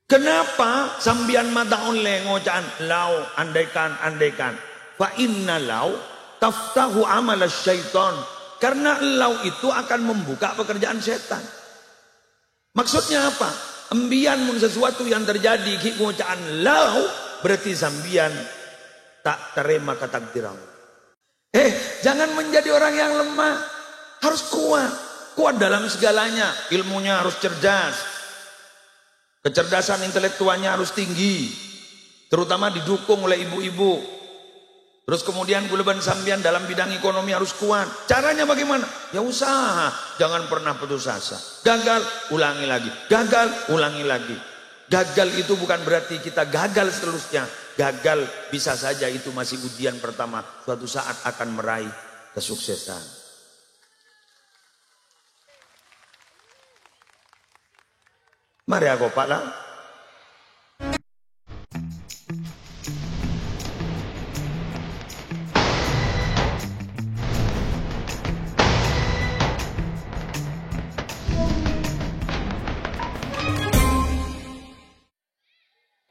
Kenapa sambian mata oleh ngocaan lau andaikan fa inna lau taftahu amal syaitan, karena lau itu akan membuka pekerjaan setan. Maksudnya apa? Embian mun sesuatu yang terjadi ki ngocaan lau berarti sambian tak terima ketakdiran. Jangan menjadi orang yang lemah, harus kuat dalam segalanya. Ilmunya harus cerdas. Kecerdasan intelektualnya harus tinggi, terutama didukung oleh ibu-ibu. Terus kemudian Guleban sambian dalam bidang ekonomi harus kuat. Caranya bagaimana? Ya usaha, jangan pernah putus asa. Gagal, ulangi lagi. Gagal, ulangi lagi. Gagal itu bukan berarti kita gagal seterusnya. Gagal bisa saja itu masih ujian pertama. Suatu saat akan meraih kesuksesan. Mari aku Pak lah.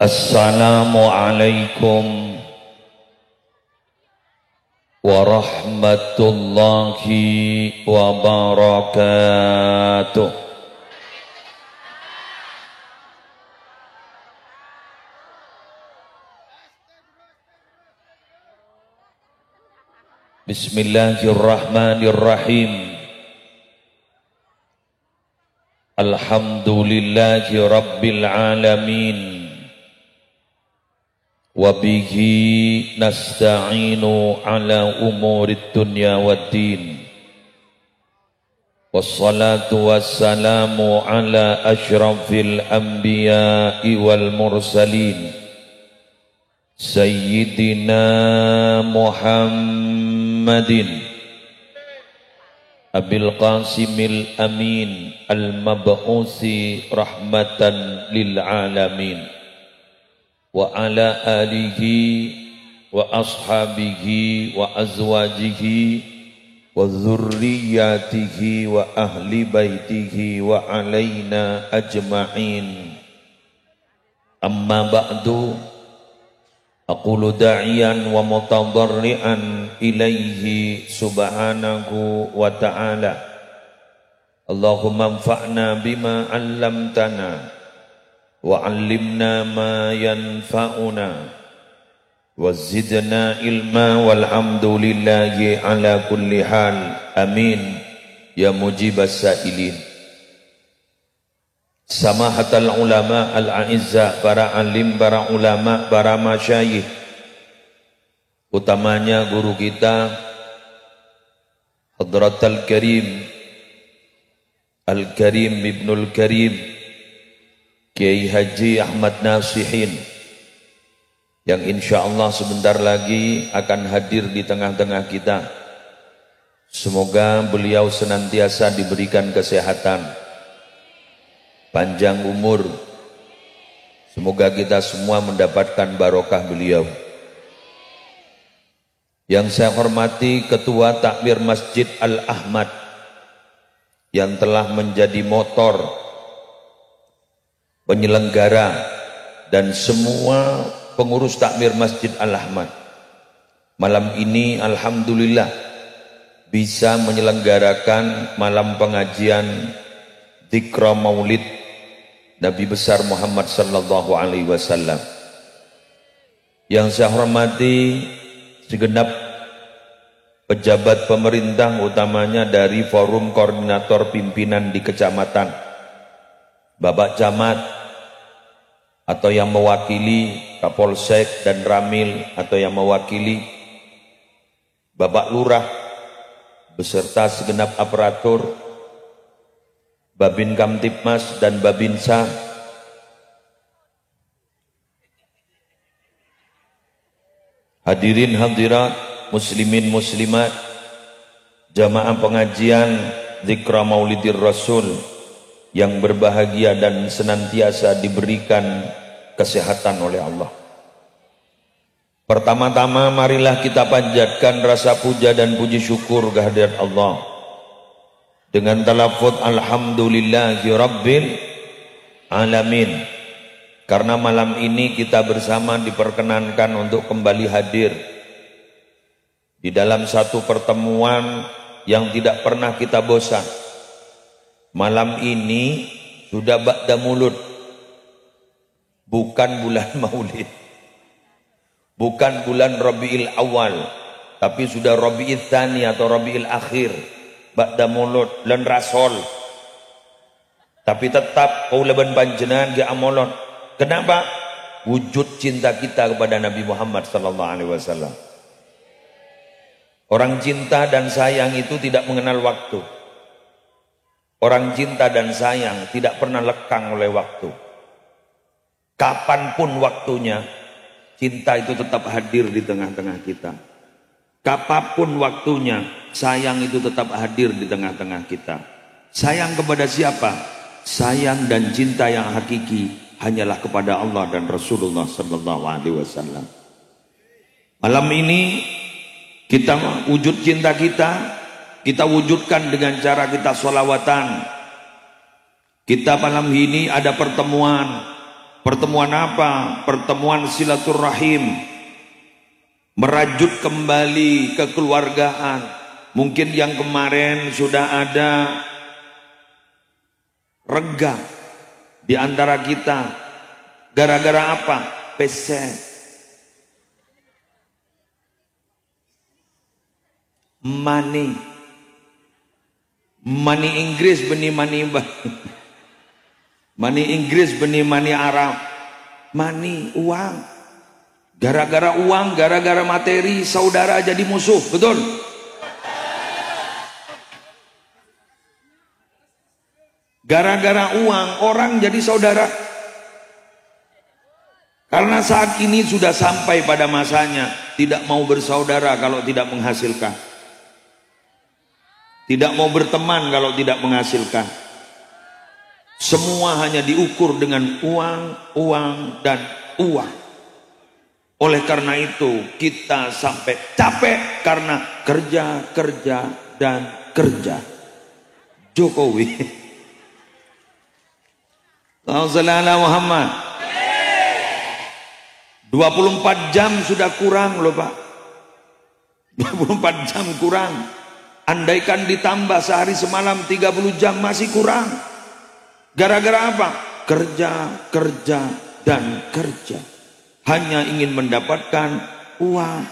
Assalamualaikum warahmatullahi wabarakatuh. Bismillahirrahmanirrahim. Alhamdulillahi rabbil alamin. Wabihi nasta'inu ala umurid dunya waddin. Wassalatu wassalamu ala ashrafil anbiya'i wal mursalin. Sayyidina Muhammadin Abil Qasimil Amin Al-Mab'usi rahmatan lil alamin, wa ala alihi wa ashabihi wa azwajihi wa dzurriyyatihi wa ahli baitihi wa alaina ajma'in. Amma ba'du, aqulu da'iyan wa mutadarri'an ilaihi subhanahu wa ta'ala. Allahumma anfa'na bima 'allamtana wa 'allimna ma yanfa'una wa zidna ilma walhamdulillahi ala kulli hal. Amin ya mujibas sa'ilin. Samahatal ulama al-a'izzah, para alim, para ulama, para masyayikh, utamanya guru kita Hadratal Karim Al-Karim Ibnul Karim Kiai Haji Ahmad Nasihin, yang insyaallah sebentar lagi akan hadir di tengah-tengah kita. Semoga beliau senantiasa diberikan kesehatan, panjang umur. Semoga kita semua mendapatkan barokah beliau. Yang saya hormati Ketua Takmir Masjid Al-Ahmad, yang telah menjadi motor penyelenggara dan semua pengurus Takmir Masjid Al-Ahmad. Malam ini alhamdulillah bisa menyelenggarakan malam pengajian Dzikra Maulid Nabi besar Muhammad sallallahu alaihi wasallam. Yang saya hormati segenap pejabat pemerintah, utamanya dari Forum Koordinator Pimpinan di Kecamatan, Bapak Camat atau yang mewakili Kapolsek dan Ramil atau yang mewakili Bapak Lurah beserta segenap aparatur Babin Kamtipmas dan Babinsa, hadirin hadirat, muslimin muslimat, jamaah pengajian Dzikra Maulidir Rasul yang berbahagia dan senantiasa diberikan kesehatan oleh Allah. Pertama-tama marilah kita panjatkan rasa puja dan puji syukur kehadirat Allah dengan talafut alhamdulillahi rabbil alamin. Karena malam ini kita bersama diperkenankan untuk kembali hadir di dalam satu pertemuan yang tidak pernah kita bosan. Malam ini sudah ba'da mulud, bukan bulan maulid, bukan bulan Rabiul Awal, tapi sudah Rabiul Tsani atau Rabiul Akhir, ba'da mulud lan rasol. Tapi tetap kaulaban panjenengan ge amolon. Kenapa? Wujud cinta kita kepada Nabi Muhammad sallallahu alaihi wasallam. Orang cinta dan sayang itu tidak mengenal waktu. Orang cinta dan sayang tidak pernah lekang oleh waktu. Kapanpun waktunya, cinta itu tetap hadir di tengah-tengah kita. Kapanpun waktunya, sayang itu tetap hadir di tengah-tengah kita. Sayang kepada siapa? Sayang dan cinta yang hakiki hanyalah kepada Allah dan Rasulullah sallallahu alaihi wasallam. Malam ini kita wujud cinta kita wujudkan dengan cara kita sholawatan. Kita malam ini ada pertemuan. Pertemuan apa? Pertemuan silaturahim. Merajut kembali kekeluargaan. Mungkin yang kemarin sudah ada renggang di antara kita. Gara-gara apa? Pesen. Money Inggris benih money Inggris benih money Arab. Money, uang. Gara-gara uang, gara-gara materi, saudara jadi musuh, betul? Gara-gara uang, orang jadi saudara. Karena saat ini sudah sampai pada masanya tidak mau bersaudara kalau tidak menghasilkan. Tidak mau berteman kalau tidak menghasilkan. Semua hanya diukur dengan uang, uang, dan uang. Oleh karena itu kita sampai capek karena kerja, kerja, dan kerja. Jokowi. Allahumma Muhammad. 24 jam sudah kurang loh Pak. 24 jam kurang. Andaikan ditambah sehari semalam 30 jam masih kurang. Gara-gara apa? Kerja, kerja, dan kerja. Hanya ingin mendapatkan uang.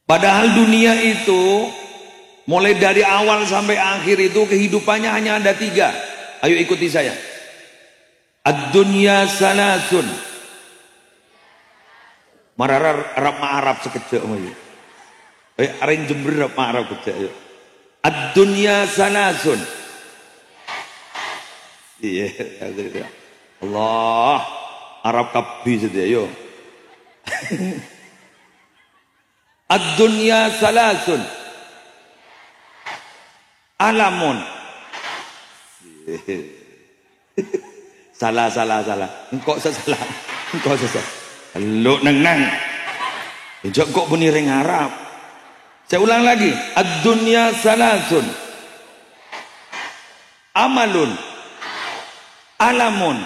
Padahal dunia itu mulai dari awal sampai akhir itu kehidupannya hanya ada 3. Ayo ikuti saya. Ad-dunya salasun. Mararar Arab sekejap ayo. Areng Jember Arab kejap ayo. Ad-dunya salasun. Iya, Allah, Arab kabeh sedaya ayo. Ad-dunya salasun. Alamun. Salah. Engkau salah. Lu neng. Jok kok bunyi ring Arab. Saya ulang lagi. Ad-dunya salasun. Amalun. Alamun.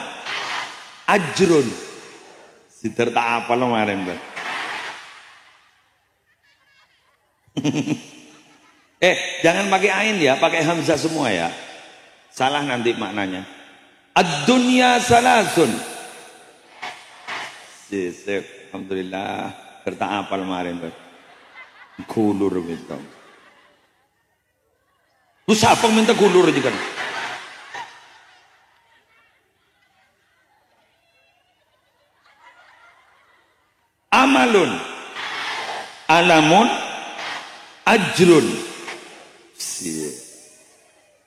Ajrun. Sitar tak apa lo kemarin, Bang. Jangan pakai ain ya, pakai hamzah semua ya. Salah nanti maknanya. Ad-dunya salasun. Sip, alhamdulillah. Kerta apal kemarin tuh. Kulur gitu. Lu siapa minta kulur aja kan? Amalun. Alamun. Ajrun.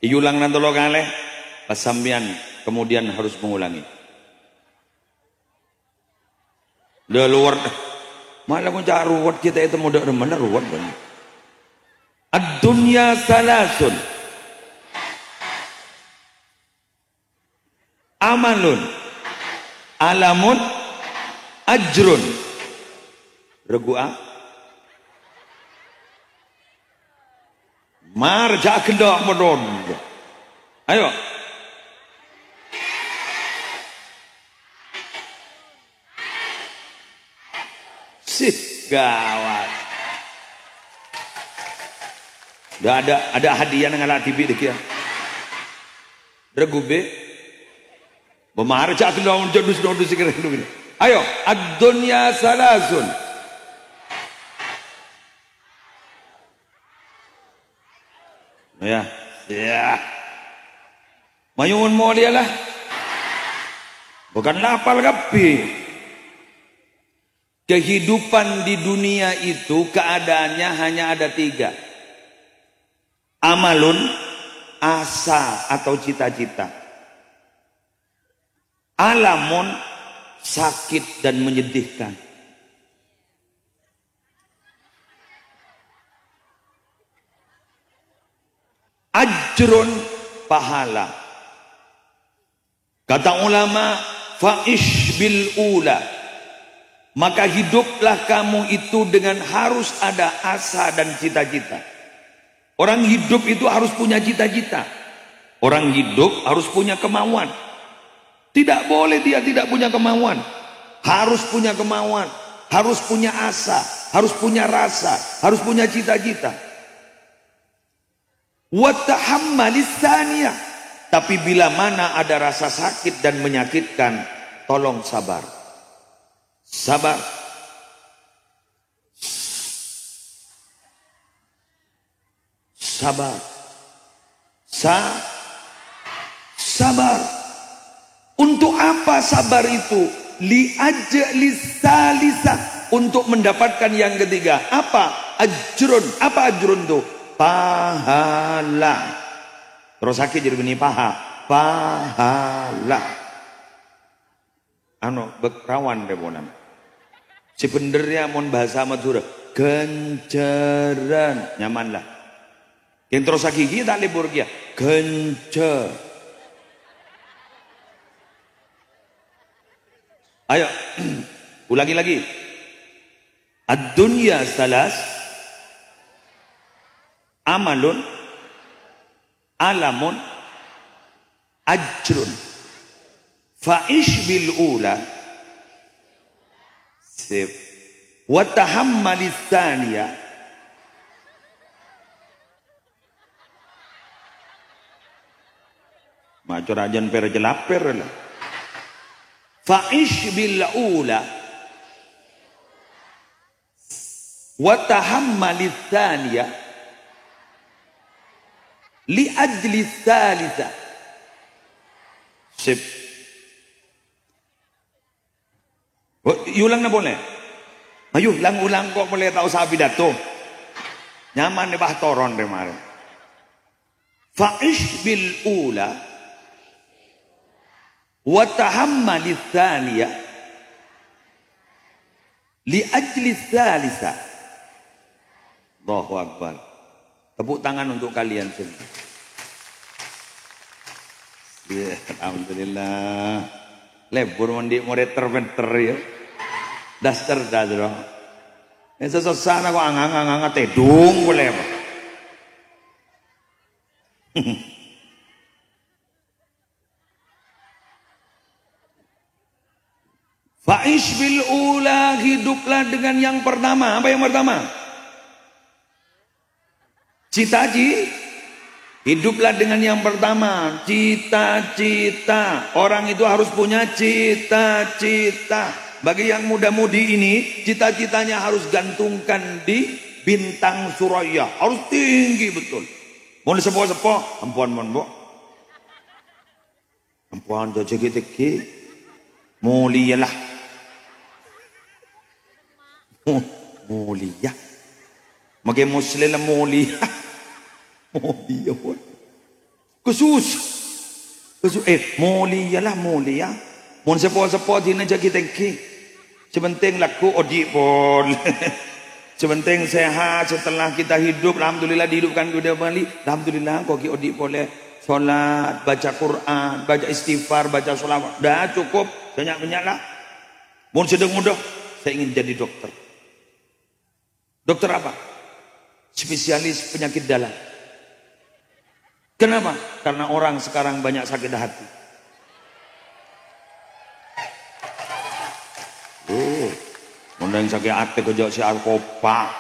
Iulang nanti lo kaleh pas sampean kemudian harus mengulangi. Udah luar malah mau cari ruwet kita itu mudah benar ruwet banget. Ad-dunya salasun. Amalun. Alamun. Ajrun. Regua. Marja kendak medon. Ayo. Sih, gawat. Ada hadiah dengan TV dek ya. Regube. Memarja kendak jodus segera dulu. Ayo, ad-dunya salasun. Ya. Mayungun mo dia lah. Bukan lapal kapi. Kehidupan di dunia itu keadaannya hanya ada 3. Amalun, asa atau cita-cita. Alamun, sakit dan menyedihkan. Ajrun, pahala. Kata ulama, fa'ish bil ula. Maka hiduplah kamu itu dengan harus ada asa dan cita-cita. Orang hidup itu harus punya cita-cita. Orang hidup harus punya kemauan. Tidak boleh dia tidak punya kemauan. Harus punya kemauan. Harus punya asa. Harus punya rasa. Harus punya cita-cita. Watahammalis tsaniyah. Tapi bila mana ada rasa sakit dan menyakitkan, tolong sabar. Sabar. Sabar. Sabar. Untuk apa sabar itu? Li'ajlis salisah. Untuk mendapatkan yang ketiga. Apa? Ajrun. Apa ajrun itu? Pahala. Terus sakit jadi begini pahala. Bekrawan deh bonan. Sebenarnya mon bahasa Madura genceran nyaman lah. Yang terus sakit tak libur dia gencer. Ayo ulangi lagi. Ad-dunya salas, amalun, alamun, ajrun. Fa'ish bil ula, sip, wa tahammalis tsaniyah, macam rajan perjelaper lah. Fa'ish bil ula, wa tahammalis tsaniyah, li ajli tsalitsa, sip. Ulang na boleh. Ayo ulang kok boleh tahu sabi dato. Nyaman ni bah toron kemarin. Fa'ish bil ula wa tahammalis tsaniyah li ajli tsalisa. Allahu akbar. Tepuk tangan untuk kalian semua. Ya, alhamdulillah. Lebur mandi murid terbentar ya. Daster dah dulu. Ini sesana kok angang tedung boleh apa? Fa'ish bil ula, hiduplah dengan yang pertama. Apa yang pertama? Cita-cita. Hiduplah dengan yang pertama, cita-cita. Orang itu harus punya cita-cita. Bagi yang muda-mudi ini, cita-citanya harus gantungkan di bintang Suraya. Harus tinggi betul. Mau sepo-sepo, ampuan mon, ampuan jajaki-teki. Mulialah. Mulia. Makai muslim lah mulia. Mulia pun. Khusus. Mulia lah mulia. Mun sepo-sepo dina jagi tengki. Sebenting laku odi pun. Sebenting sehat setelah kita hidup. Alhamdulillah dihidupkan kita kembali. Alhamdulillah kok ki odi boleh solat, baca Quran, baca istighfar, baca sholawat. Dah cukup. Banyak-banyak lah. Mun sedang mudah. Saya ingin jadi dokter. Dokter apa? Spesialis penyakit dalam. Kenapa? Karena orang sekarang banyak sakit hati. Mana yang sakit hati kerja si Alkopa.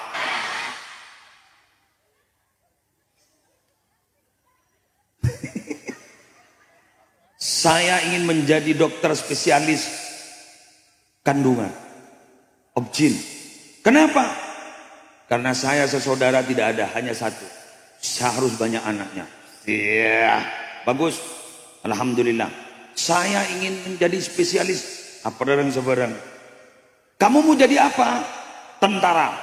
Saya ingin menjadi dokter spesialis kandungan, obgyn. Kenapa? Karena saya sesaudara tidak ada, hanya satu. Saya harus banyak anaknya. Iya, bagus. Alhamdulillah. Saya ingin menjadi spesialis apa barang sebarang. Kamu mau jadi apa? Tentara.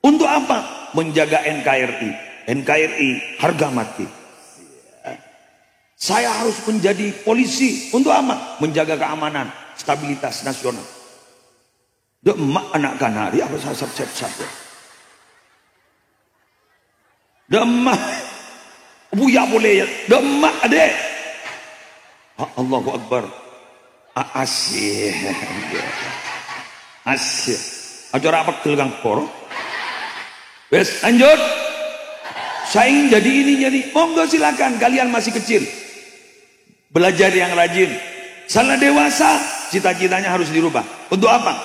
Untuk apa? Menjaga NKRI. NKRI harga mati. Saya harus menjadi polisi. Untuk apa? Menjaga keamanan, stabilitas nasional. Dia emak anak kanari apa saya saja. Dia emak buya boleh ya. Dia emak adek. Allahu Akbar. Asyik. Asyik. Acara apa kelgang kor? Wes lanjut. Saya ingin jadi ini jadi. Monggo silakan, kalian masih kecil. Belajar yang rajin. Salah dewasa, cita-citanya harus dirubah. Untuk apa?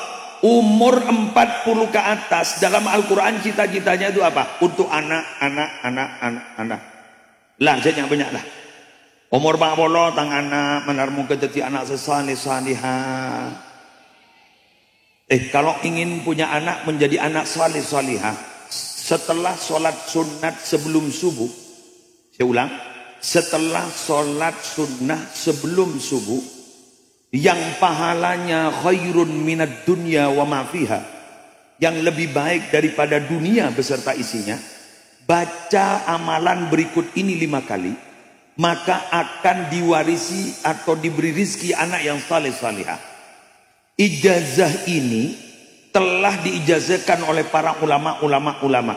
Umur 40 ke atas dalam Al-Quran cita-citanya itu apa? Untuk anak. Lah, jadinya banyak lah. Umur 40 tang anak menarmu jadi anak sesalih-salihah. Kalau ingin punya anak menjadi anak salih-salihah, setelah sholat sunat sebelum subuh, saya ulang, setelah sholat sunnah sebelum subuh, yang pahalanya khairun minad dunya wa ma fiha, yang lebih baik daripada dunia beserta isinya, baca amalan berikut ini 5 kali, maka akan diwarisi atau diberi rizki anak yang saleh-salihah. Ijazah ini telah diijazahkan oleh para ulama.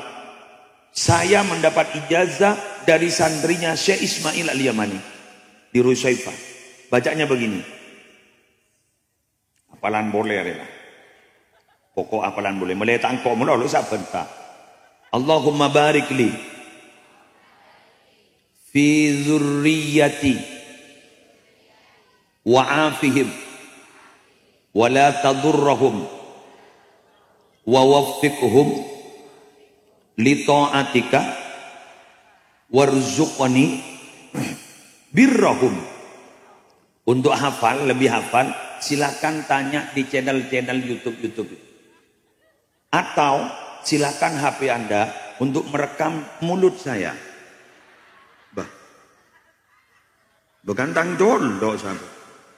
Saya mendapat ijazah dari santrinya Syekh Ismail Al-Yamani di Rusaifah. Bacanya begini. Apalan boleh ya. Pokok apalan boleh. Mulai tangkok mula lu sabenta. Allahumma barik li fi dzurriyyati wa afihim wa la tadurrahum wa waffiqhum li ta'atika warzuqni birrahum. Untuk hafal, lebih hafal, silakan tanya di channel-channel YouTube. Atau silakan HP Anda untuk merekam mulut saya. Bukan tang jodoh sahabat.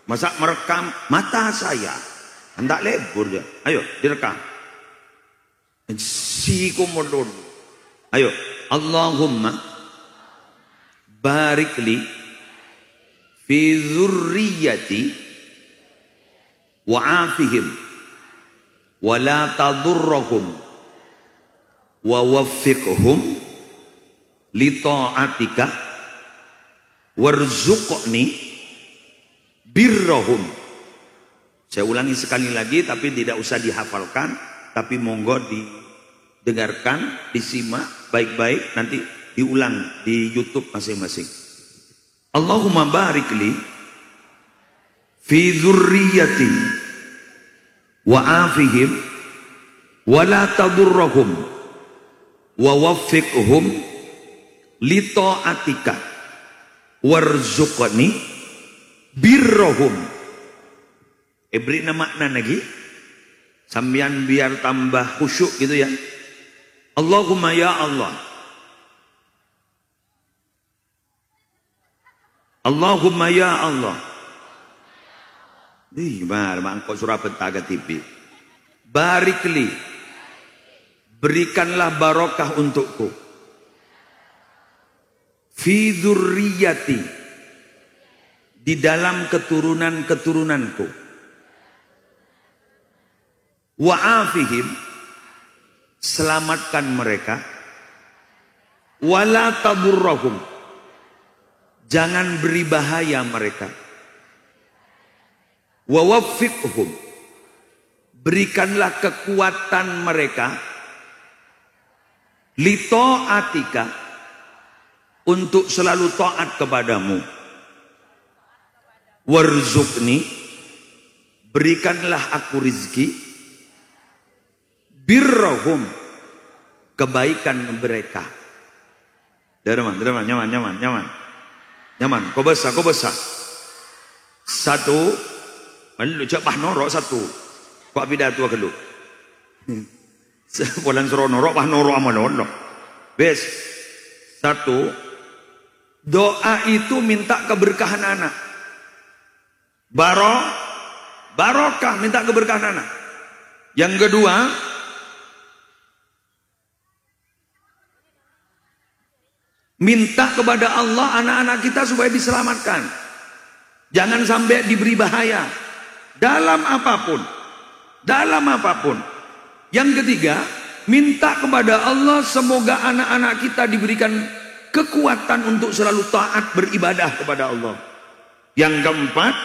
Masa merekam mata saya. Hendak lebur dia. Ayo direkam. Sikumulun. Ayo. Allahumma barik li fi dzurriyyati wa afihim wa la tadurrahum wa waffiqhum li ta'atika warzuqni birrahum. Saya ulangi sekali lagi tapi tidak usah dihafalkan, tapi monggo didengarkan, disimak baik-baik, nanti diulang di YouTube masing-masing. Allahumma barik li fi dzurriyyati wa afihim wa la tadurrahum wa waffiqhum li ta'atika warzuqni birrahum. Beri makna lagi sambian biar tambah khusyuk gitu ya. Allahumma ya Allah, Allahumma ya Allah. Gimana mangkok surah pentaga TV. Barikli, berikanlah barokah untukku. Fi dzurriyyati, di dalam keturunan-keturunanku. Wa afihim, selamatkan mereka. Wala tadurrahum, jangan beri bahaya mereka. Wa waffiqhum, berikanlah kekuatan mereka. li ta'atika, untuk selalu taat kepadamu, warzuqni, berikanlah aku rizki, birrahum, kebaikan mereka. Nyaman. Kau besar. Satu, malu cakap norok satu. Kau pidato kalau. Bulan suruh norok, norok amal norok. Bes. Satu, doa itu minta keberkahan anak. Barokah minta keberkahan anak. Yang kedua, minta kepada Allah anak-anak kita supaya diselamatkan. Jangan sampai diberi bahaya dalam apapun. Yang ketiga, minta kepada Allah semoga anak-anak kita diberikan kekuatan untuk selalu taat beribadah kepada Allah. Yang keempat,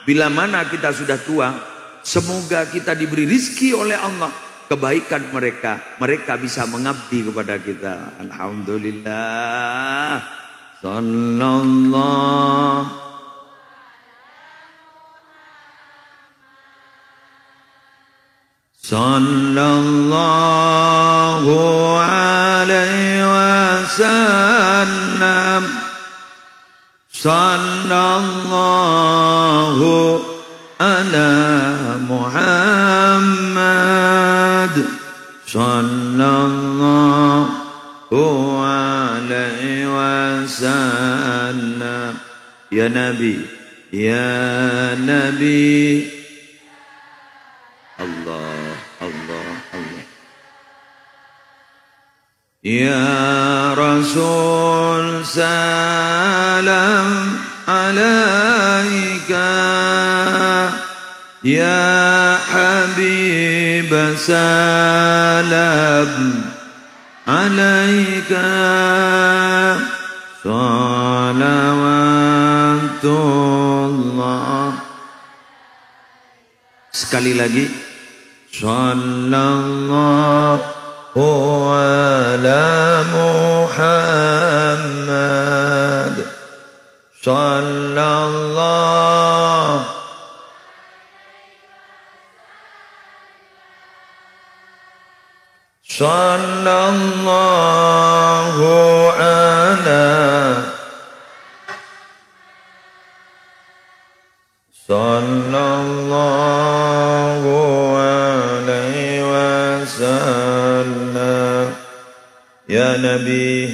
bila mana kita sudah tua, semoga kita diberi rizki oleh Allah, kebaikan mereka bisa mengabdi kepada kita. Alhamdulillah. Sallallahu alaihi wasallam. Sallallahu ala Muhammad. Sallallahu alaihi wasallam. Ya Nabi, ya Nabi. Allah. Ya Rasul salam alaika, ya Habib salam alaika, salawatullah. Sekali lagi, sallallahu ala Muhammad. Sallallahu ala alaihi wasallam. Ya Nabi,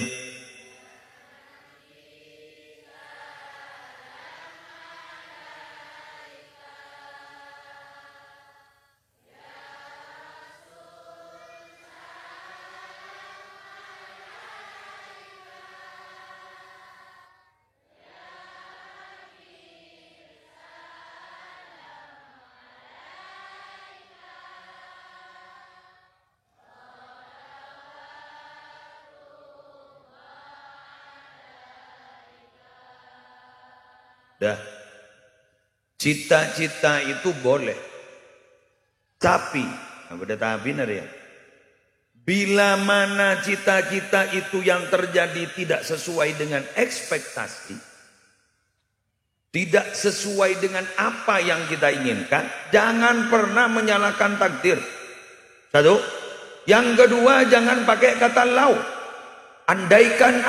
dah, cita-cita itu boleh, tapi bila mana cita-cita itu yang terjadi tidak sesuai dengan ekspektasi, tidak sesuai dengan apa yang kita inginkan, jangan pernah menyalahkan takdir. Satu. Yang kedua, jangan pakai kata lau, andaikan.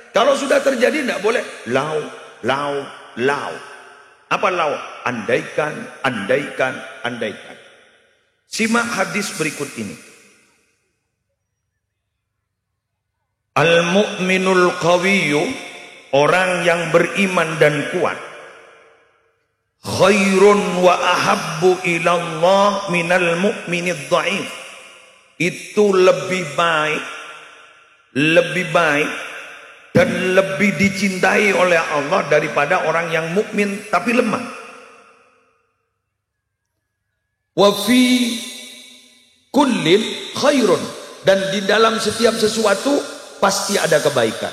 Kalau sudah terjadi tidak boleh lau. Apa lau? Andaikan. Simak hadis berikut ini. Al-mu'minul qawiyyu, orang yang beriman dan kuat, khairun wa ahabbu ilallah minal mu'minid dha'if. Itu lebih baik dan lebih dicintai oleh Allah daripada orang yang mukmin tapi lemah. Wa fi kullin khairun, dan di dalam setiap sesuatu pasti ada kebaikan.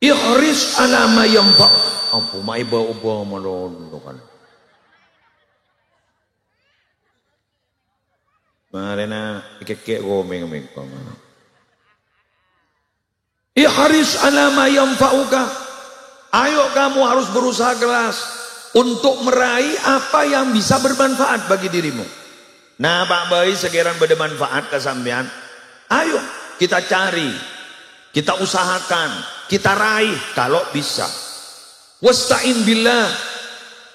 Ihris ala ma yanfa'. Apa mai ba malon kan. Marena kekek gomeng meko. Ihris ala ma yanfa'uka. Ayo kamu harus berusaha keras untuk meraih apa yang bisa bermanfaat bagi dirimu. Nah, Pak Bayi sekiranya bermanfaat ke sampean. Ayo kita cari, kita usahakan, kita raih kalau bisa. Wasta'in billah.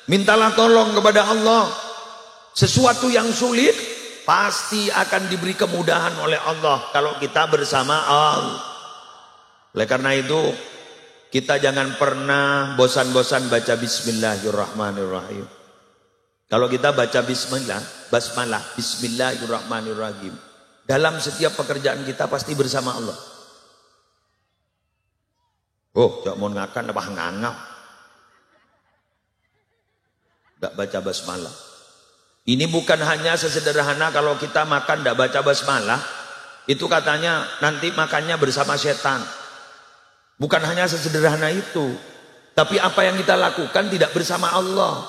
Mintalah tolong kepada Allah. Sesuatu yang sulit pasti akan diberi kemudahan oleh Allah kalau kita bersama Allah. Oleh karena itu, kita jangan pernah bosan-bosan baca bismillahirrahmanirrahim. Kalau kita baca basmalah, bismillahirrahmanirrahim. Dalam setiap pekerjaan kita pasti bersama Allah. Oh, jangan mau ngakan apa ngangap. Tidak baca basmalah. Ini bukan hanya sesederhana kalau kita makan tidak baca basmalah. Itu katanya nanti makannya bersama setan. Bukan hanya sesederhana itu. Tapi apa yang kita lakukan tidak bersama Allah.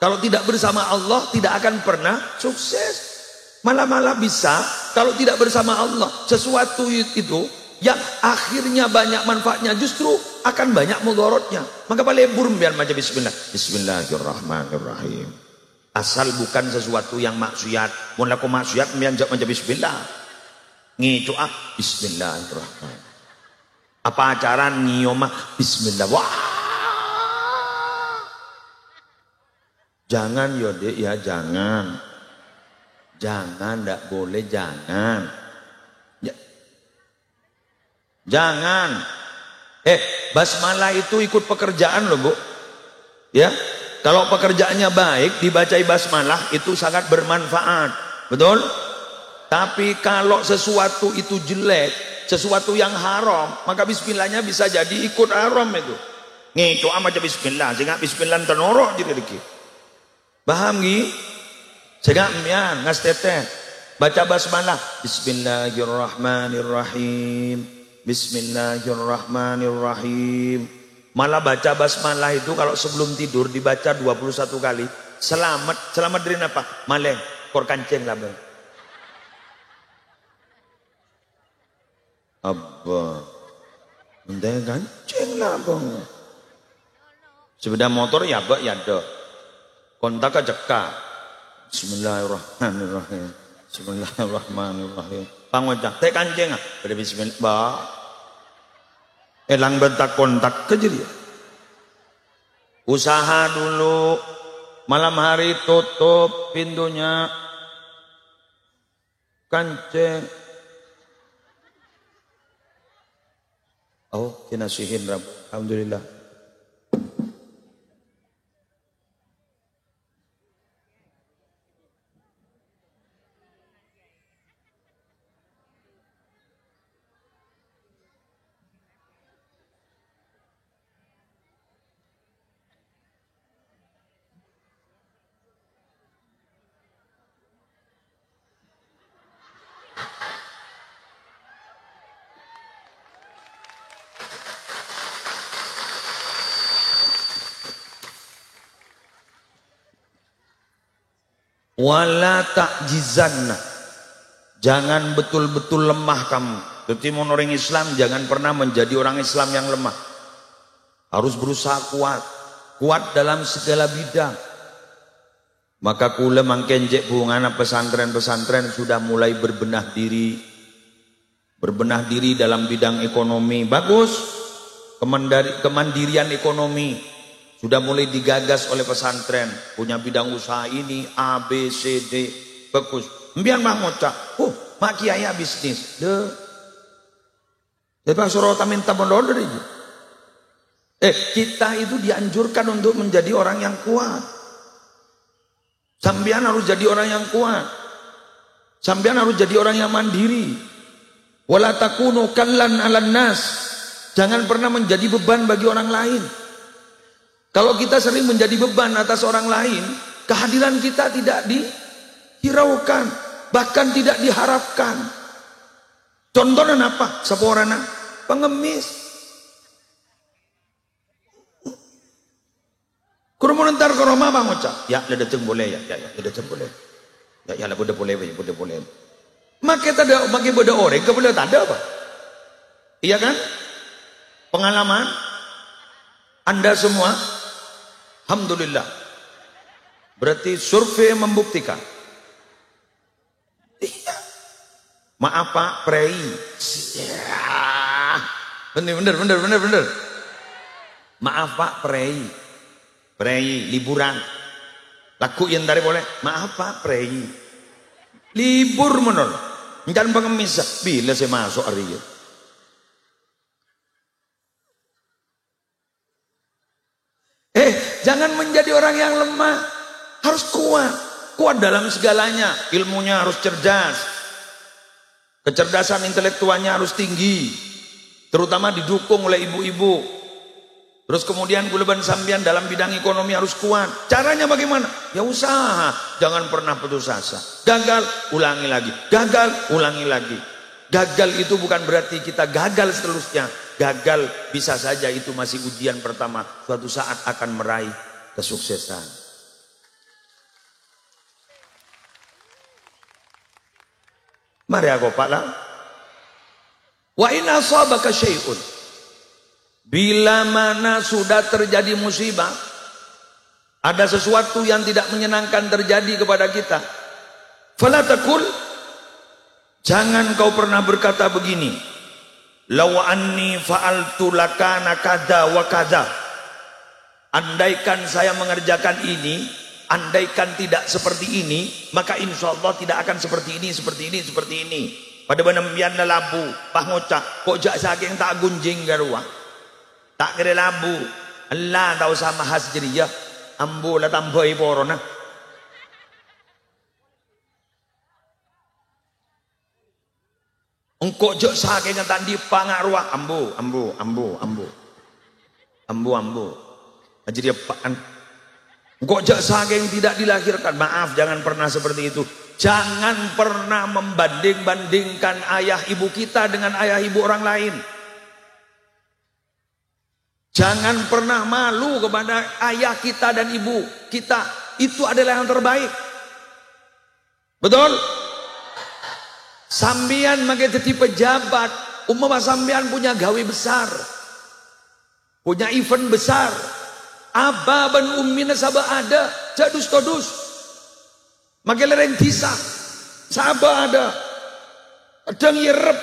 Kalau tidak bersama Allah tidak akan pernah sukses. Malah bisa kalau tidak bersama Allah. Sesuatu itu yang akhirnya banyak manfaatnya justru akan banyak mudaratnya. Maka palebur biar macam bismillah. Bismillahirrahmanirrahim. Asal bukan sesuatu yang maksiat. Mun laku maksiat biar macam bismillah. Ngicu bismillahirrahmanirrahim. Apa acara nyioma bismillah. Wah. Jangan yode ya, jangan. Jangan, ndak boleh, jangan. Ya. Jangan. Basmalah itu ikut pekerjaan loh, Bu. Ya. Kalau pekerjaannya baik, dibacai basmalah itu sangat bermanfaat. Betul? Tapi kalau sesuatu itu jelek, sesuatu yang haram, maka bismillahnya bisa jadi ikut haram itu. Ngitu aja bismillah, sehingga bismillah tenorok jadi dikit. Paham gi? Sehingga mian ngas teteh baca basmalah, bismillahirrahmanirrahim, bismillahirrahmanirrahim. Malah baca basmalah itu kalau sebelum tidur dibaca 21 kali. Selamat dari apa? Maleng, kor kancing lah bang. Abah, entah kancing lah bang. Sepeda motor ya bak ya dok. Kontak aja kak. Bismillahirrahmanirrahim. Bismillahirrahmanirrahim. Pangocak, teh kancing ah. Pada bismillah, bah. Elang bentak kontak ke jadi. Usaha dulu. Malam hari tutup pintunya. Kancing. Oh, kinasihin Rabb. Alhamdulillah. Wala ta'jizanna. Jangan betul-betul lemah kamu. Jadi orang Islam jangan pernah menjadi orang Islam yang lemah. Harus berusaha kuat. Kuat dalam segala bidang. Maka kula mangkenjek bungana pesantren-pesantren sudah mulai berbenah diri. Berbenah diri dalam bidang ekonomi. Bagus. Kemandirian ekonomi. Sudah mulai digagas oleh pesantren. Punya bidang usaha ini, A, B, C, D. Bagus. Mbiar mah ngocak. Mak kiai bisnis. Jadi suruh minta pondok dari itu. Kita itu dianjurkan untuk menjadi orang yang kuat. Sambian harus jadi orang yang kuat. Sambian harus jadi orang yang mandiri. Wala takunu kallan 'alan nas. Jangan pernah menjadi beban bagi orang lain. Kalau kita sering menjadi beban atas orang lain, kehadiran kita tidak dihiraukan, bahkan tidak diharapkan. Contohnya apa? Seporana pengemis. Kurumun entar ke rumah bang Oca. Ya, ledeceng boleh ya, ya, ledeceng boleh. Ya, lah boleh. Maka tada bagi bodoh orang kepada tada apa? Iya kan? Pengalaman Anda semua, alhamdulillah. Berarti survei membuktikan. Iya. Maaf Pak, prei. Bener. Maaf Pak, prei. Prei, liburan. Laku yang dari boleh. Maaf Pak, prei. Libur menol. Jangan pengemis. Bila saya masuk hari ini. Jangan menjadi orang yang lemah. Harus kuat. Kuat dalam segalanya. Ilmunya harus cerdas. Kecerdasan intelektualnya harus tinggi. Terutama didukung oleh ibu-ibu. Terus kemudian Guleban sambian dalam bidang ekonomi harus kuat. Caranya bagaimana? Ya usaha. Jangan pernah putus asa. Gagal, ulangi lagi. Gagal, ulangi lagi. Gagal itu bukan berarti kita gagal seterusnya. Gagal bisa saja itu masih ujian pertama. Suatu saat akan meraih kesuksesan. Mari aku paklah. Wa in asabaka syai'un. Bila mana sudah terjadi musibah, ada sesuatu yang tidak menyenangkan terjadi kepada kita, fala taqul, jangan kau pernah berkata begini, law anni fa'altu lakana kada wa kada. Andaikan saya mengerjakan ini, andaikan tidak seperti ini, maka insya Allah tidak akan seperti ini. Pada benembian labu, pah ngocak, kok jak saking tak gunjing garua, tak kira labu, Allah tahu sama has jadi ya, ambu lah tambah porona. Engkau jak saking tak dipangarua, ambu. Jadi apaan? Engkau jak saking tidak dilahirkan, maaf jangan pernah seperti itu. Jangan pernah membanding-bandingkan ayah ibu kita dengan ayah ibu orang lain. Jangan pernah malu kepada ayah kita dan ibu kita. Itu adalah yang terbaik. Betul? Sambian makai jadi pejabat. Umpama sambian punya gawe besar. Punya event besar. Aba ban ummina sabah ada. Jadus todus. Makai lereng tisah. Sabah ada. Kadang yerep.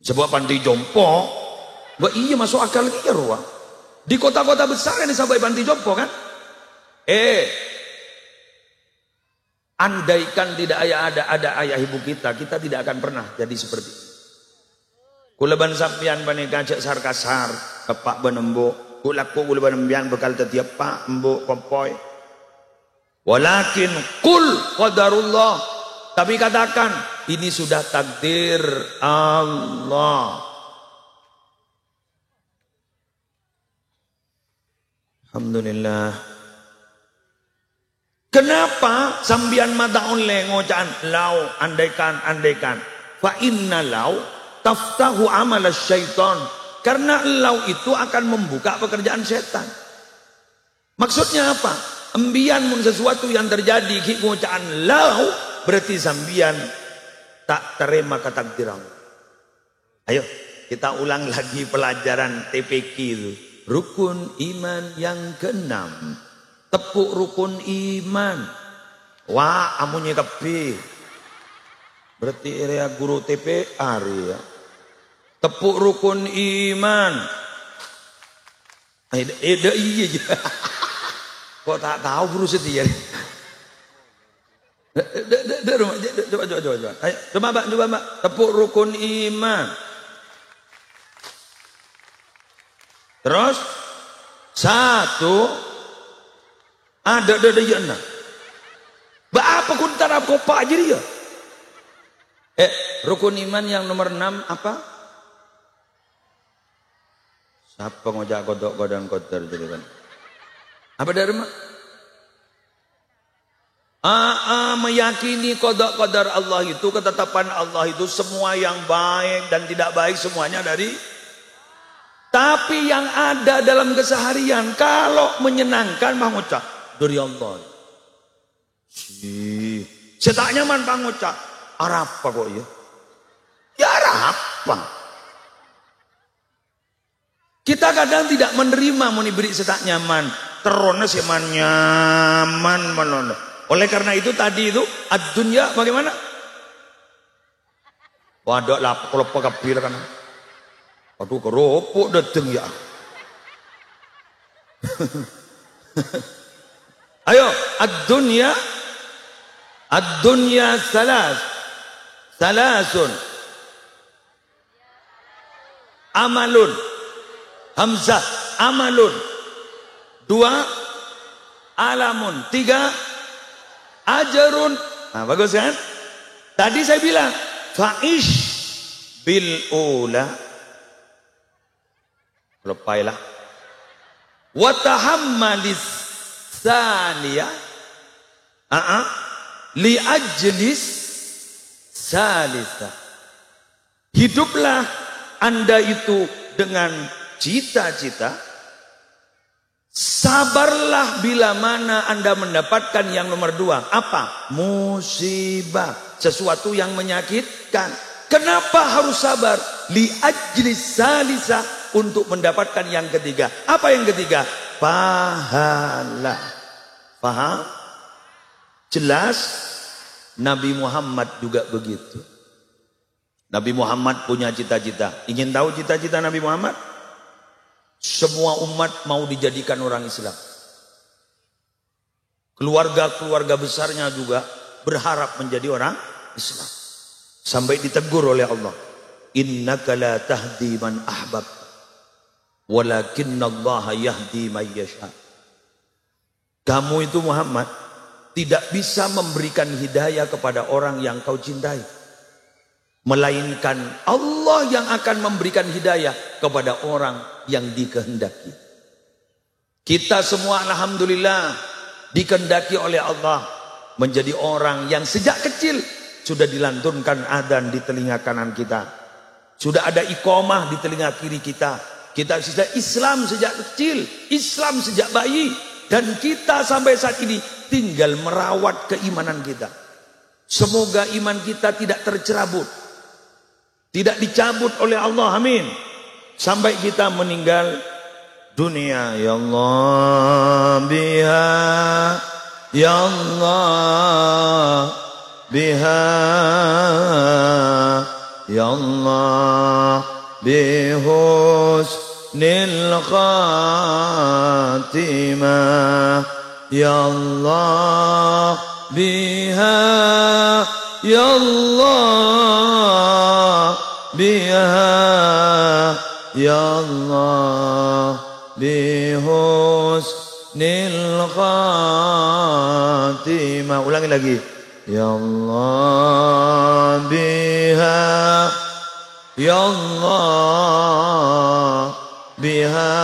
Sebuah panti jompo. Wah iya masuk akal iya ruang. Di kota-kota besar ini sampai panti jompo kan? Andaikan tidak ada ayah ibu kita tidak akan pernah jadi seperti ini. Kuleban sampian bani gajak sar kasar, kepak benembo, kulaku kuleban embian bekal tetiap pak embo kompoy. Walakin kul qadarullah. Tapi katakan ini sudah takdir Allah. Alhamdulillah. Kenapa sambian madaun le ngocaan lau andaikan. Fa inna lau taftahu amal syaitan. Karena lau itu akan membuka pekerjaan setan. Maksudnya apa? Embian mun sesuatu yang terjadi ki ngocaan lau berarti sambian tak terima ketakdiran. Ayo kita ulang lagi pelajaran TPQ itu. Rukun iman yang keenam. Tepuk rukun iman. Wah, amunnya kepi. Berarti area guru TPR ya. Tepuk rukun iman. Iya. Kok tak tahu guru setia. Coba. Ayo, coba Mbak. Tepuk rukun iman. Terus satu ada yana. Apa kuntar apa pak aja dia? Rukun iman yang nomor 6 apa? Siapa ngojak kodok godang kotor jadi kan? Apa dari mak? Meyakini qada-qadar Allah itu, ketetapan Allah itu semua yang baik dan tidak baik semuanya dari Tapi yang ada dalam keseharian, kalau menyenangkan Bang Ucap, dari Allah. Saya tak nyaman Bang Ucap, arah apa kok ya? Ya arah apa? Kita kadang tidak menerima mau diberi setak nyaman. Terona seman nyaman menon. Oleh karena itu tadi itu ad-dunya bagaimana? Waduh lah kalau pakapir kan. Aduh keropok dateng ya. Ayo ad-dunya salasun amalun hamzah amalun 2 alamun 3 ajarun. Nah bagus kan? Tadi saya bilang fa'ish bil ula lepailah wa tahammalis tsaniyah li ajlis salisa. Hiduplah Anda itu dengan cita-cita, sabarlah bila mana Anda mendapatkan yang nomor 2. Apa? Musibah, sesuatu yang menyakitkan. Kenapa harus sabar? Li ajlis salisa, untuk mendapatkan yang ketiga. Apa yang ketiga? Pahala. Paham? Jelas? Nabi Muhammad juga begitu. Nabi Muhammad punya cita-cita. Ingin tahu cita-cita Nabi Muhammad? Semua umat mau dijadikan orang Islam. Keluarga-keluarga besarnya juga berharap menjadi orang Islam. Sampai ditegur oleh Allah. Innaka la tahdi man ahbab. Walakinnallaha yahdi man yasha. Kamu itu Muhammad tidak bisa memberikan hidayah kepada orang yang kau cintai, melainkan Allah yang akan memberikan hidayah kepada orang yang dikehendaki. Kita semua alhamdulillah dikehendaki oleh Allah menjadi orang yang sejak kecil sudah dilantunkan adzan di telinga kanan kita, sudah ada iqamah di telinga kiri kita. Kita sudah Islam sejak kecil, Islam sejak bayi, dan kita sampai saat ini tinggal merawat keimanan kita. Semoga iman kita tidak tercerabut, tidak dicabut oleh Allah, amin. Sampai kita meninggal dunia. Ya Allah biha, ya Allah biha, ya Allah bihusnil khatimah, ya Allah biha, ya Allah biha, ya Allah bihusnil khatimah. Ulangi lagi. Ya Allah biha, ya Allah biha,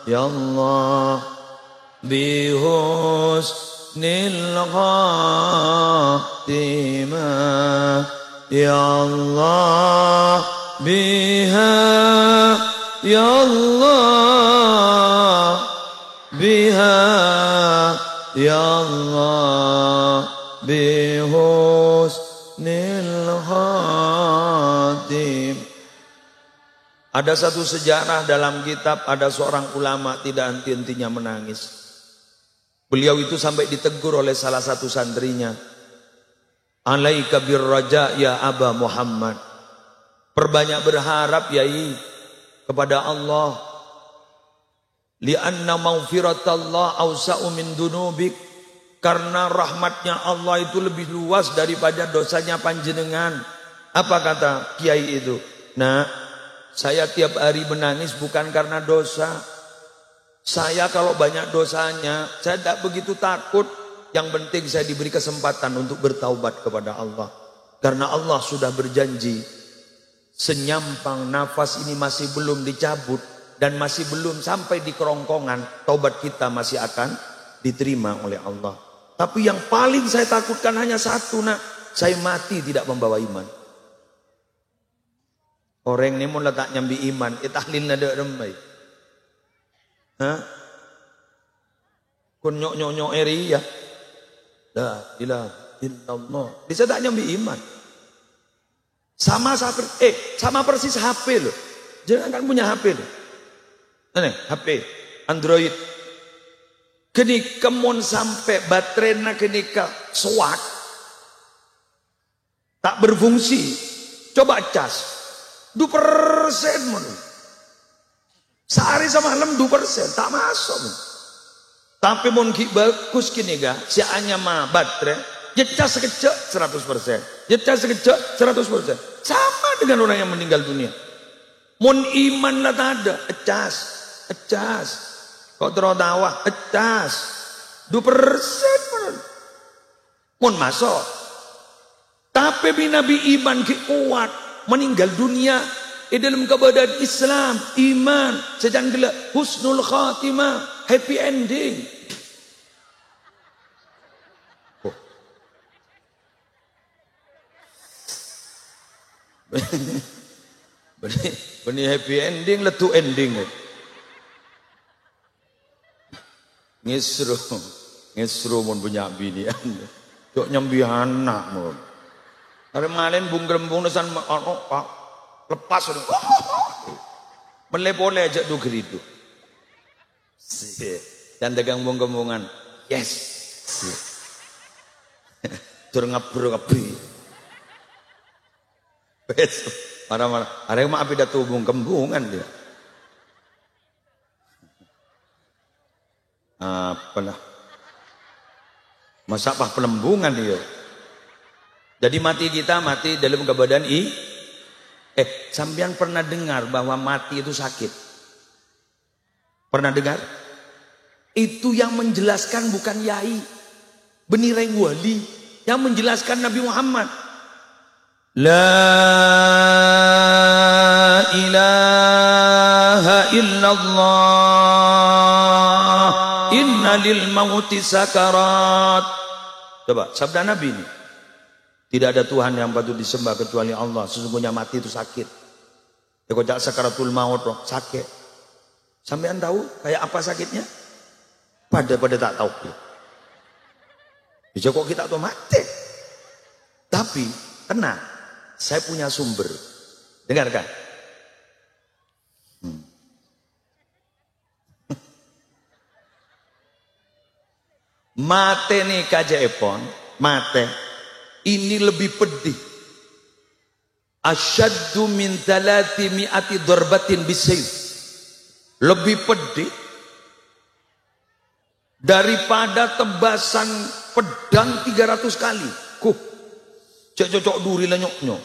ya Allah bihusnil khatimah, ya Allah biha, ya Allah biha, ya Allah bihusnil khatim. Ada satu sejarah dalam kitab, ada seorang ulama tidak henti-hentinya menangis. Beliau itu sampai ditegur oleh salah satu santrinya. Alaika birraja ya Aba Muhammad. Perbanyak berharap yai kepada Allah. Lianna maghfiratallah awsa'u min dunubik. Karena rahmatnya Allah itu lebih luas daripada dosanya panjenengan. Apa kata kiai itu? Nah, saya tiap hari menangis bukan karena dosa. Saya kalau banyak dosanya, saya tidak begitu takut. Yang penting saya diberi kesempatan untuk bertaubat kepada Allah. Karena Allah sudah berjanji, senyampang nafas ini masih belum dicabut dan masih belum sampai di kerongkongan, taubat kita masih akan diterima oleh Allah. Tapi yang paling saya takutkan hanya satu, nak, saya mati tidak membawa iman. Orang ni mun letak nyambi iman, tahlil nada remai. Ha? Kun nyok eri ya. La ilaha illallah. Bisa tak nyambi iman. Sama persis HP loh. Jangan kan punya HP loh. Nih, HP Android. Kini kemun sampai baterainya kini ke soak. Tak berfungsi. Coba cas. 2% mun. Sehari sama malam 2% tak masuk. Tapi mun bagus kini ga, si hanya mah baterai, jecas sekejap 100%. Jecas sekejap 100%. Sama dengan orang yang meninggal dunia. Mun iman lah tak ada, ecas. Kau terus tawah, ecas. 2% mun. Mun masuk. Tapi Nabi iman ki kuat. Meninggal dunia dalam keadaan Islam, iman, sedang gelap, husnul khatimah, happy ending. Oh. Benih happy ending, letu ending. Ngisru mun punya bini. Jok nyambi anak mun. Hari malin bung gerembung nesan pak lepas udah melepole aja tuh geridu dan dagang bung gembungan yes tur ngabri marah ada yang maaf tidak tuh bung gembungan dia apalah masa apa pelembungan dia. Jadi mati kita mati dalam keadaan sampean pernah dengar bahwa mati itu sakit? Pernah dengar? Itu yang menjelaskan bukan yai, benireng wali, yang menjelaskan Nabi Muhammad. La ilaha illallah, inna lil mauti sakarat. Coba sabda Nabi ini. Tidak ada Tuhan yang patut disembah kecuali Allah. Sesungguhnya mati itu sakit. Ya kok sakaratul maut loh, sakit. Sampean tahu kayak apa sakitnya? Pada tak tahu. Bisa kok kita tuh mati. Tapi tenang, saya punya sumber. Dengarkan. Mate nih kajaepon, mate. Ini lebih pedih. Asyaddu min 300 darbatin bisayf. Lebih pedih daripada tebasan pedang 300 kali. Cocok duri lenyoknya.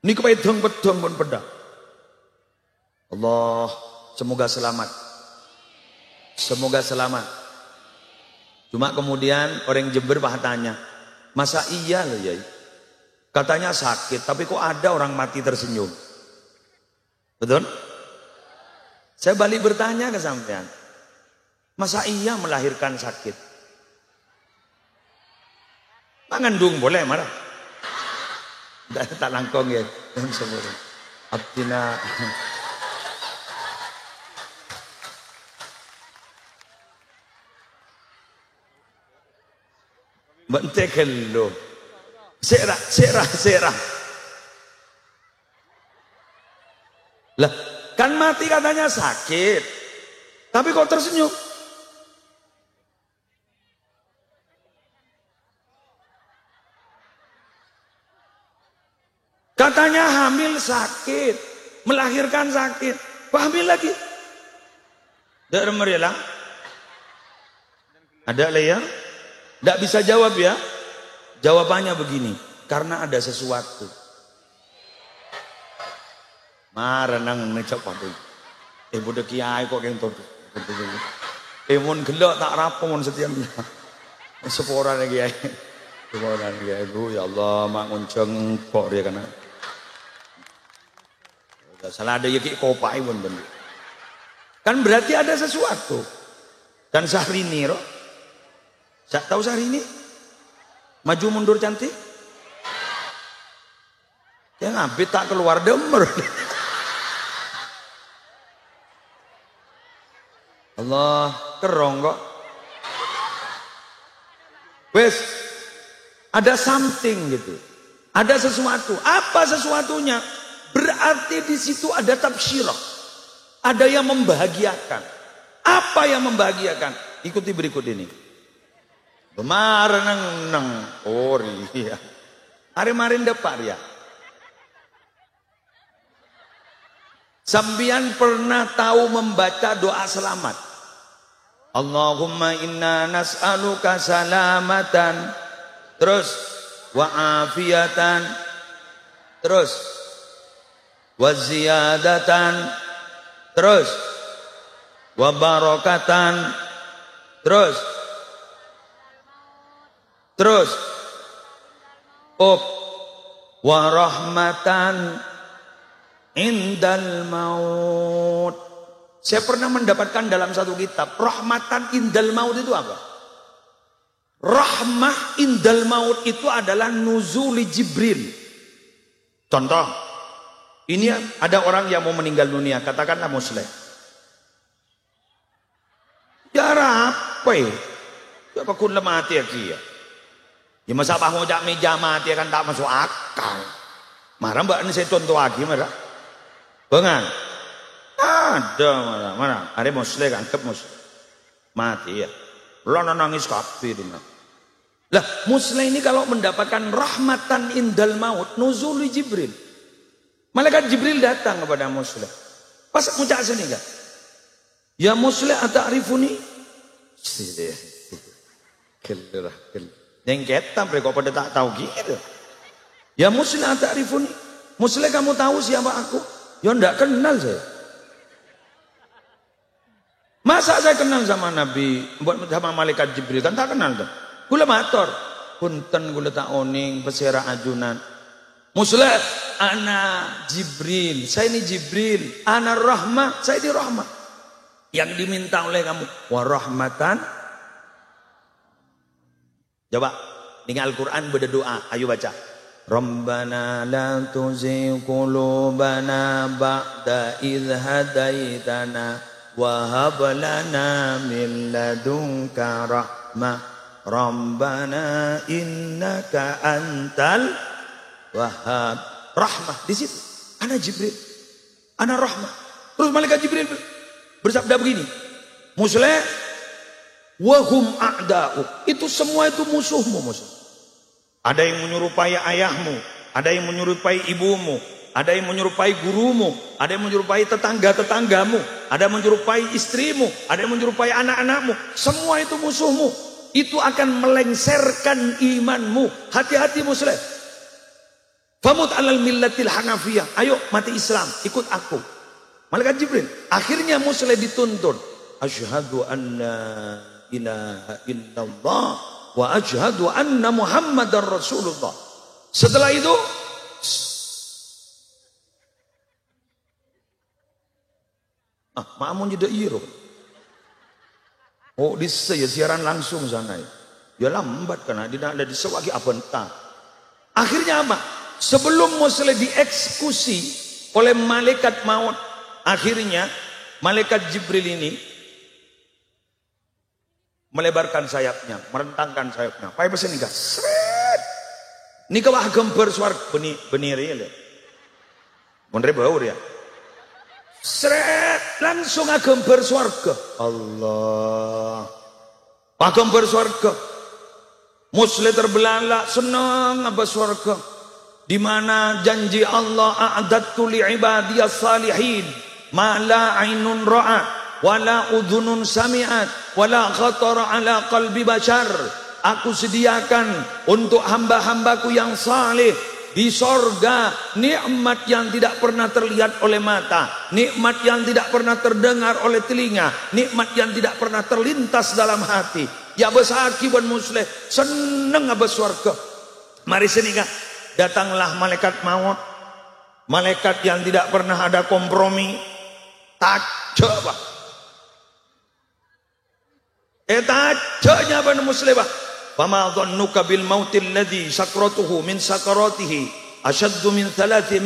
Ini pedang pun pedang. Allah, semoga selamat. Semoga selamat. Cuma kemudian orang Jember tanya, masa iya loh ya? Katanya sakit, tapi kok ada orang mati tersenyum? Betul? Saya balik bertanya ke sampean. Masa iya melahirkan sakit? Mangandung boleh marah? Tak langkong ya. Abdina. Bentekel lo. Serah. Lah, kan mati katanya sakit. Tapi kok tersenyum? Katanya hamil sakit, melahirkan sakit. Kok hamil lagi? Tidak merilang. Ada layar? Tidak bisa jawab ya. Jawabannya begini, karena ada sesuatu. Marenang ngecap apa? Budak kiai kok yang tahu. Mun gelak tak rapon setiap sepora lagi kiai. Sepora lagi ibu ya Allah mak ngonceng kok dia kena. Salah ada yaki kopai pun bener. Kan berarti ada sesuatu. Dan Syahrini roh. Tahu Syahrini? Maju mundur cantik? Ya. yang ngabit tak keluar demer. Allah kerong kok. Wes ada something gitu. Ada sesuatu. Apa sesuatunya? Berarti di situ ada tafsirah. Ada yang membahagiakan. Apa yang membahagiakan? Ikuti berikut ini. Kemarin neng ori ya. Hari-marin depan ya. Sambian pernah tahu membaca doa selamat. Allahumma inna nas'aluka salamatan. Terus wa afiatan. Terus wa ziyadatan. Terus wa barakatan. Terus wa rahmatan indal maut. Saya pernah mendapatkan dalam satu kitab, rahmatan indal maut itu apa? Rahmah indal maut itu adalah nuzuli Jibril. Contoh, ini ada orang yang mau meninggal dunia, katakanlah muslim. Ya apa ya? Ya pakun mati ya. Ya masa apa ngojak meja mati kan tak masuk akal. Marah mbak ini saya contoh lagi marah. Bengan. Ada marah. Ada muslim kan kep muslim. Mati ya. Lo nangis kapi di mana. Lah muslim ini kalau mendapatkan rahmatan indal maut nuzuli Jibril. Malaikat Jibril datang kepada muslim. Pas ngucap sini kan. Ya muslim ata'rifuni. Kelirah. Yang ketam mereka pada tak tahu gitu. Ya muslim ata'rifuni. Muslim kamu tahu siapa aku? Ya enggak kenal saya. Masa saya kenal sama Nabi, sama malaikat Jibril kan tak kenal tuh. Gula mator, punten gula tak oning pesera ajunan. Muslim, ana Jibril, saya ini Jibril, ana rahmah, saya di rahmah. Yang diminta oleh kamu warahmatan. Coba di Al-Quran berdoa, ayo baca. Rabbana la tuzigh qulubana ba'da idh hadaitana wa hab lana min ladunka rahmah. Rabbana innaka antal wahhab. Rahmah di situ. Ana Jibril. Ana rahmah. Terus malaikat Jibril bersabda begini. Muslim wahum a'da'u. Itu semua itu musuhmu musuh. Ada yang menyerupai ayahmu, ada yang menyerupai ibumu, ada yang menyerupai gurumu, ada yang menyerupai tetangga-tetanggamu, ada yang menyerupai istrimu, ada yang menyerupai anak-anakmu. Semua itu musuhmu. Itu akan melengsarkan imanmu. Hati-hati muslim. Famut alal millatil hanafiyah. Ayo mati Islam, ikut aku. Malaikat Jibril. Akhirnya muslim dituntun. Asyhadu anna ilaha illallah wa asyhadu anna muhammadar rasulullah. Setelah itu maamun jeda iro. Oh di saya siaran langsung sana ya lambat karena tidak ada disewaki apa entah. Akhirnya apa? Sebelum muslim dieksekusi oleh malaikat maut, akhirnya malaikat Jibril ini melebarkan sayapnya, merentangkan sayapnya. Pai pesen nikah. Sret. Nikah wah gembar suar beniri ya. Mondre baur ya. Sret, langsung gembar swarga. Allah. Wah gembar swarga. Muslim terbelalak senang apa swarga. Di mana janji Allah a'adattu li ibadiyas salihin ma la ainun ra'at wala udhunun sami'at wala khatara ala qalbi bashar. Aku sediakan untuk hamba-hambaku yang saleh di sorga nikmat yang tidak pernah terlihat oleh mata, nikmat yang tidak pernah terdengar oleh telinga, nikmat yang tidak pernah terlintas dalam hati. Ya besar kiban muslim seneng abas surga. Mari sini kak, datanglah malaikat maut, malaikat yang tidak pernah ada kompromi. Tak coba tajanya pada muslimah. Fama dhannuka bil mautil ladzi sakratuhu min sakaratihi asyaddu min 300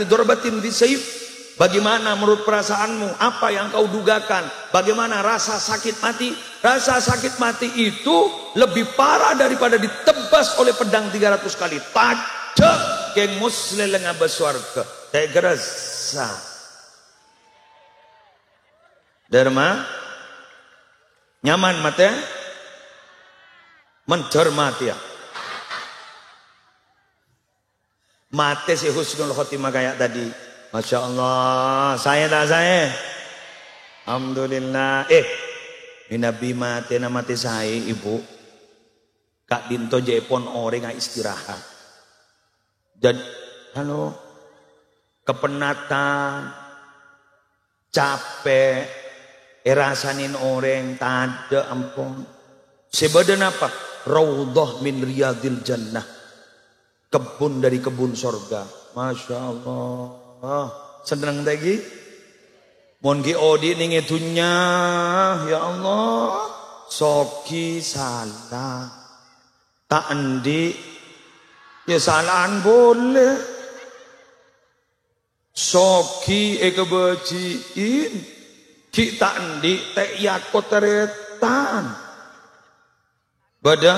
darbatin bisayf. Bagaimana menurut perasaanmu? Apa yang kau dugakan? Bagaimana rasa sakit mati? Rasa sakit mati itu lebih parah daripada ditebas oleh pedang 300 kali. Tajak geng muslim ngabas warga. Teh gerasa. Dharma nyaman mate? Mencermati ya. Mate si husnul khotimah kayak tadi. Masya Allah, saya tak saya. Alhamdulillah. Ini Nabi mati saya ibu. Kak Dinto Jepon orang nggak istirahat. Jadi, halo, kepenatan, capek, rasanin orang, tada ampun. Sebadan apa? Raudhah min riyadil jannah. Kebun dari kebun sorga. Masya Allah. Senang lagi. Mon gi odi ning etunya ya Allah. Soki salah. Tak endi ya salahan boleh. Soki kebajiin. Ki tak endi tek yakot teretan. Bada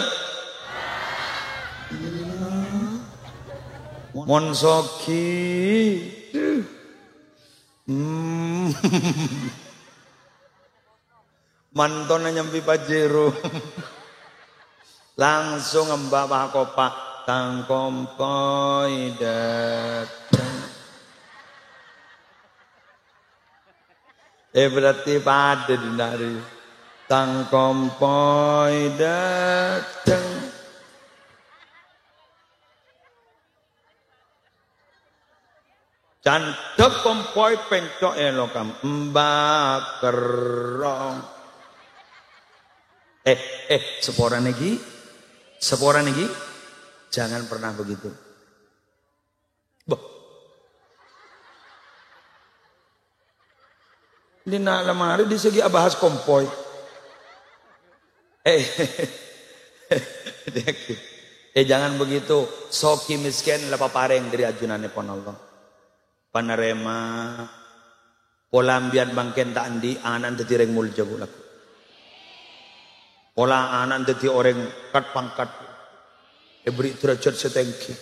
mon soki Manton nyampi Pajero. Langsung membawa kopak tangkompoi datang. Berarti pada dinari tangkompoi datang. Candek kompoi pencok elokam mbak kerong. Sepora negi, jangan pernah begitu. Boh. Di nak lemari di segi abahas kompoi. Jangan begitu. Soki miskin lapa pareng dari ajunane pon Allah. Panerema polambian bangken tak andi anan dadi reng mulja bulak. Pola anan dadi orang kat pangkat. Beri derajat setengki.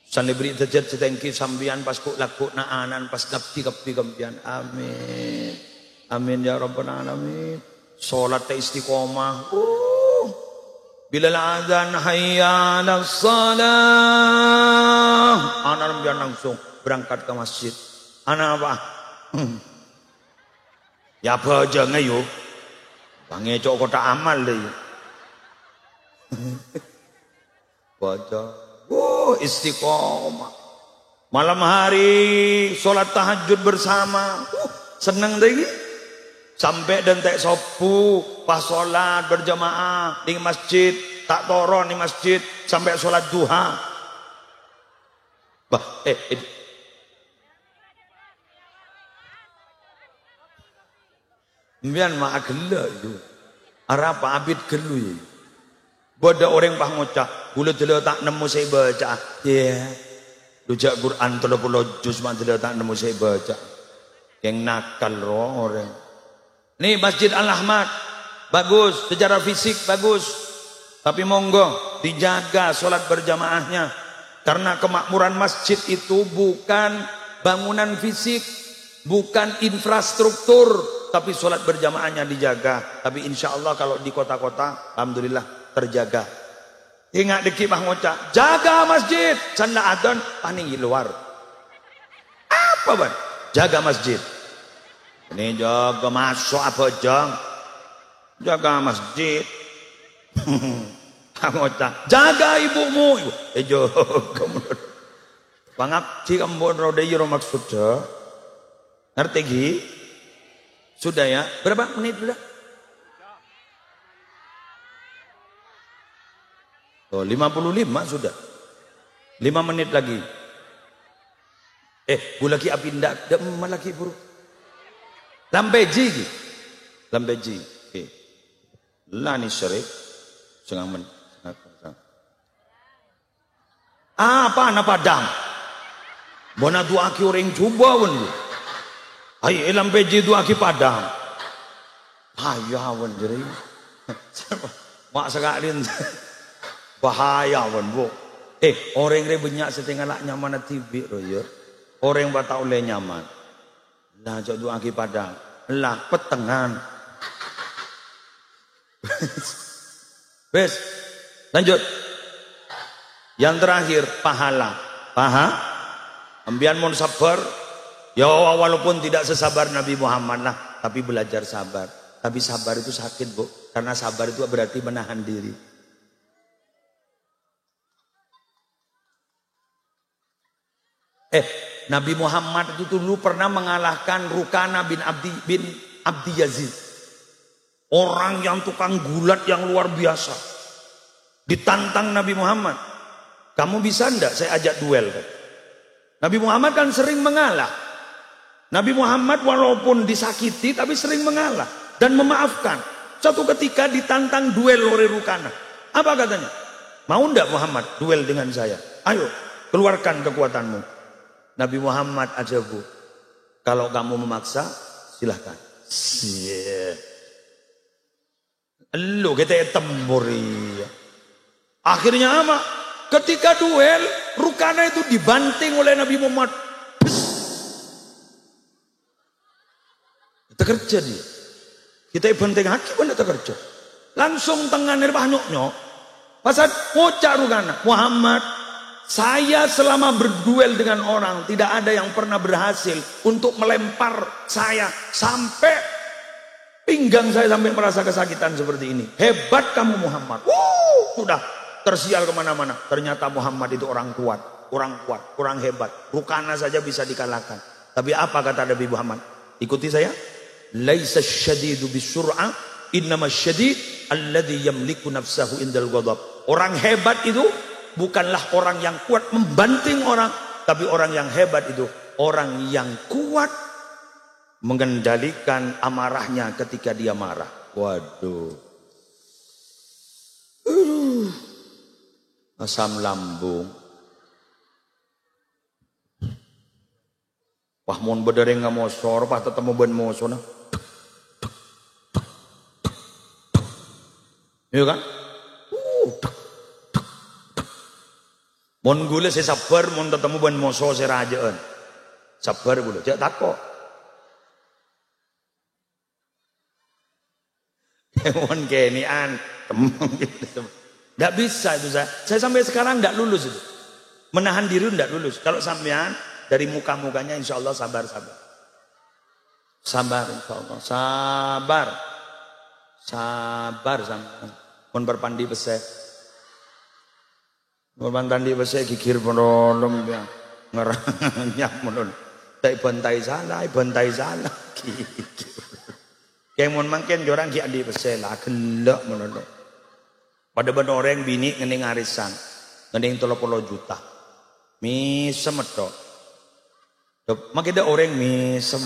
Sane beri derajat setengki sambian pas kuk laku na anan pas kapti kampian. Amin. Amin ya rabbal alamin. Salat ta istiqomah. Bila azan hayya 'alas shalah. Anan biar langsung berangkat ke masjid. Anak apa? Ya baca ngayu. Bange cok kota amal deh. Baca. Istiqomah. Malam hari sholat tahajud bersama. Seneng deh. Sampai dan tek sopu pas sholat berjamaah di masjid. Tak toron di masjid sampai sholat duha. Mbian mak gelo itu. Arab abid gelu ya. Boda orang pah ngocak, bulu dulu tak nemu saya baca. Ya. Rujak Quran 30 juz mak dulu tak nemu saya baca. Yang nakal roh orang. Nih Masjid Al-Ahmad. Bagus, secara fisik bagus. Tapi monggo dijaga sholat berjamaahnya. Karena kemakmuran masjid itu bukan bangunan fisik, bukan infrastruktur. Tapi sholat berjamaahnya dijaga. Tapi insya Allah kalau di kota-kota, alhamdulillah terjaga. Ingat deki Bang Ngocak, jaga masjid. Sanda adon paning di luar. Apa bang? Jaga masjid. Ini jaga masuk apa jang? Jaga masjid. Bang Ngocak, jaga ibumu. Jaga menurut. Pangabdi kambon rodayiro maksudnya. Ngerti gi? Sudah ya? Berapa menit sudah? Oh, 55 sudah. 5 menit lagi. Bulaki apindak, lagi buru. Lampeji. Lampeji. Lani syarif. Setengah menit. Apa anak padang? Bona tu aki orang coba wen. Ai elam peji tu aki padang. Bahaya wen jadi. Mak sekalin. Bahaya wen bu. Orang re banyak setengah lak nyaman TV royo. Orang batau le nyaman. Lah jok tu aki padang. Lah petengan. Bes. Lanjut. Yang terakhir pahala. Ambian mon sabar. Ya walaupun tidak sesabar Nabi Muhammad lah, tapi belajar sabar. Tapi sabar itu sakit, Bu. Karena sabar itu berarti menahan diri. Nabi Muhammad itu dulu pernah mengalahkan Rukana bin Abdi Yazid. Orang yang tukang gulat yang luar biasa. Ditantang Nabi Muhammad. Kamu bisa enggak saya ajak duel? Nabi Muhammad kan sering mengalah. Nabi Muhammad walaupun disakiti tapi sering mengalah dan memaafkan. Suatu ketika ditantang duel oleh Rukana. Apa katanya? Mau enggak Muhammad duel dengan saya? Ayo keluarkan kekuatanmu. Nabi Muhammad aja bu. Kalau kamu memaksa silahkan. Lu kita temburi. Akhirnya apa? Ketika duel, Rukana itu dibanting oleh Nabi Muhammad. Kita kerja dia. Kita banting haki pun kita kerja. Langsung tangannya banyaknya. Pasal kocak Rukana. Muhammad, saya selama berduel dengan orang tidak ada yang pernah berhasil untuk melempar saya sampai pinggang saya sampai merasa kesakitan seperti ini. Hebat kamu Muhammad. Sudah tersial kemana-mana. Ternyata Muhammad itu orang kuat, orang hebat. Rukana saja bisa dikalahkan. Tapi apa kata Nabi Muhammad? Ikuti saya. Laisa syadidu bisur'a, innama syadid alladhi yamliku nafsahu indal ghadab. Orang hebat itu bukanlah orang yang kuat membanting orang, tapi orang yang hebat itu orang yang kuat mengendalikan amarahnya ketika dia marah. Waduh. Asam lambung. Wah mun bedereng ngamosor, pas ketemu ben mosona. Iya kan? Mon gule saya sabar, mon ketemu ben moso saya rajaan. Sabar gule, jak takok. Mon kenian, temong gitu. Nggak bisa itu saya sampai sekarang nggak lulus itu. Menahan diri nggak lulus. Kalau sampean dari muka-mukanya insya Allah sabar. Sabar insya Allah, sabar sampean. Mon berpandi besek. Mantan di besek gigir penolong dia ngerangnya menun. Tak bantai salah. Kayak mon mangken jorang ki andi besek lah gelek menun. Pada ben orang bini ngening arisan, ngening 30 juta. Misem tok. Makin ada orang misem.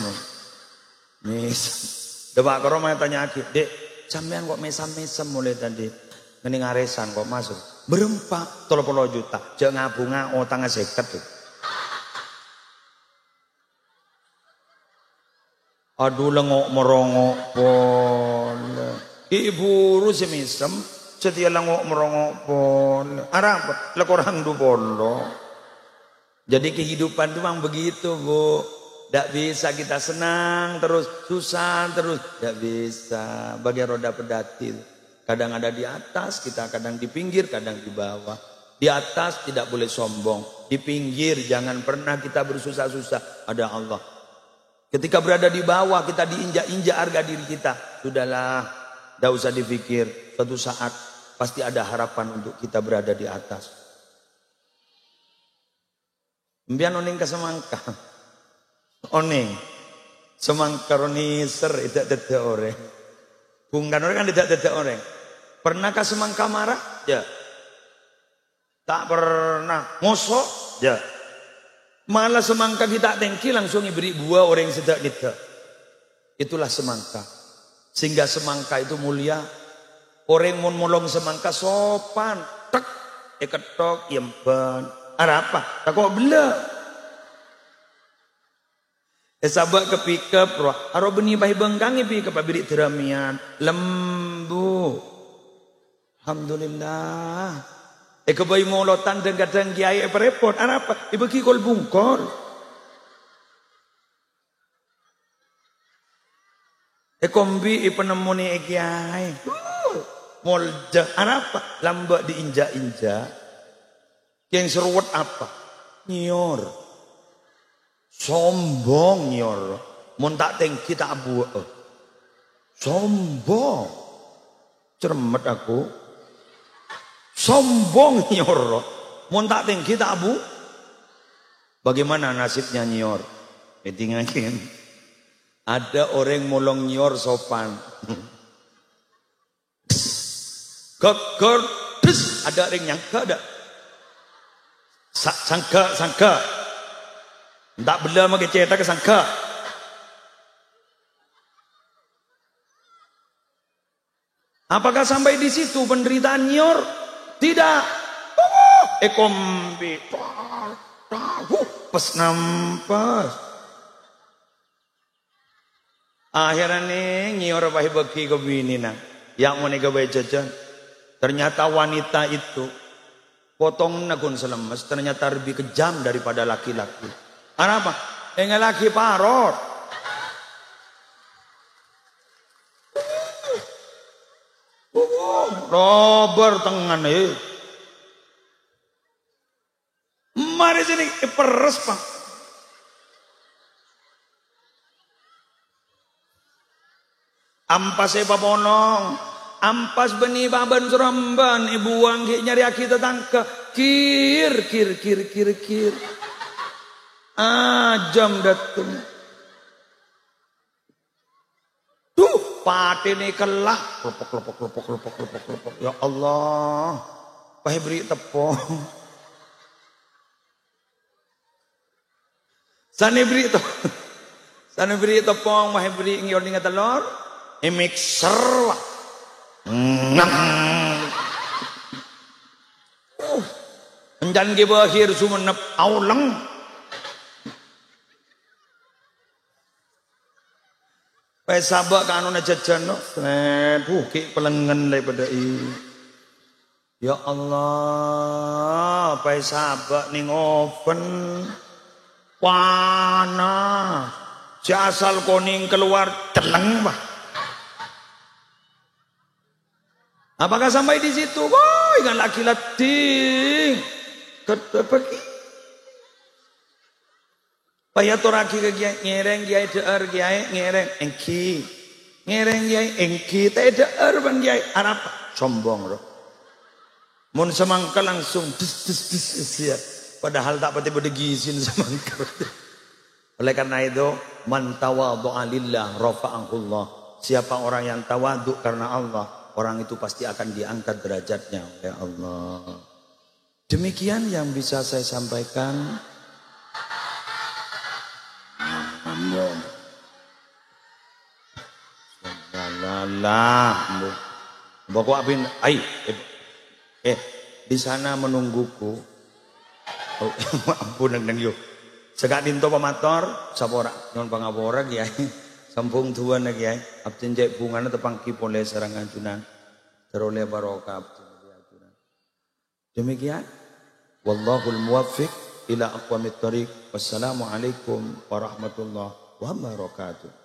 Debak karo mah tanya adik, "Dek, sampean kok mesam-mesem mulai tadi?" Ngening arisan kok masuk. Berempat 30 juta. Jangan ngabunga otang 50. Aduh lengok merongok pol. Ibu ru semisem setia lengok merongok pol. Arab lekorang du polo. Jadi kehidupan itu memang begitu, Bu. Tidak bisa kita senang terus, susah terus. Tidak bisa. Bagai roda pedatil. Kadang ada di atas, kita kadang di pinggir, kadang di bawah. Di atas tidak boleh sombong. Di pinggir jangan pernah kita bersusah-susah. Ada Allah. Ketika berada di bawah kita diinjak-injak harga diri kita. Sudahlah, tidak usah dipikir. Suatu saat pasti ada harapan untuk kita berada di atas. Mbian oning ke semangka. Oning. Semangka roni ser tidak orang. Bungkan orang kan tidak orang. Pernahkah semangka marah? Ya. Tak pernah. Ngosok? Ya. Malah semangka kita tengki langsung diberi buah orang yang sedang kita. Itulah semangka. Sehingga semangka itu mulia. Orang mau molong semangka sopan. Tek. Ketok. Yempan. Apa? Tak kok bela. Sabak kepikap roh. Aro beni bahi bengkangi pi kapabiri teramian. Lembu. Alhamdulillah. Kebayi molotan dan kadang kiai repot. Apa? Ibeki kol bungkol. Kombi penemuni kiai. Molja. Apa? Lambak diinjak-injak. Yang seruat apa? Nyor. Sombong nyor. Mun tak tengki tak buat. Sombong. Cermet aku. Sombong nyor. Mun tak tengki tak bu. Bagaimana nasibnya nyor? Tinggalin. Ada orang molong nyor sopan. Geger. Ada orang nyangka ada. Sangka. Tak bela maka cerita ke sangka. Apakah sampai di situ penderitaan nyor? Tidak. Kombi. Pas nampas. Akhirnya nih nyor bahi bagi ke bini nang. Yang mau nika bayi jajan. Ternyata wanita itu potong nagun selemes. Ternyata lebih kejam daripada laki-laki. Apa? Enggak laki parot. Robert tengan Mari sini peres pak. Ampas paponong. Ampas beni baban seramban. Ibu wanggi nyari aki tetangka. Kir. Jam datang. Tuh, pati ni kelah. Kelopok. Ya Allah. Pahe beri tepung. Sana beri tepung. Pahe beri ngior dengan telur. Mixer lah. Enjan gibahir sumenep auleng. Pai sabak kan ana jajan no. Ki pelengen daripada Ya Allah, pai sabak ning oven panas. Jasal koning keluar celeng, Pak. Apakah sampai di situ? Woi, kan laki-laki. Ketepeki. Paya toraki ke kiai ngereng kiai deer kiai ngereng engki. Ngereng kiai engki teh deer ban kiai Arab sombong roh. Mun semangka langsung des ya. Padahal tak pati bedegizin semangka. Oleh karena itu man tawadhu'a lillah rafa'ahullah. Siapa orang yang tawadhu karena Allah, orang itu pasti akan diangkat derajatnya oleh Allah. Demikian yang bisa saya sampaikan. Bapak bin di sana menungguku. Oh, ampun nang yo. Segak dinto pamator sapora non pangapora kiai. Sampung tuan kiai. Absen jek bungana tepang kipole serangan junan. Teroleh barokah absen. Demikian. Wallahul muwaffiq ila aqwamit thariq. Wassalamualaikum warahmatullahi wabarakatuh.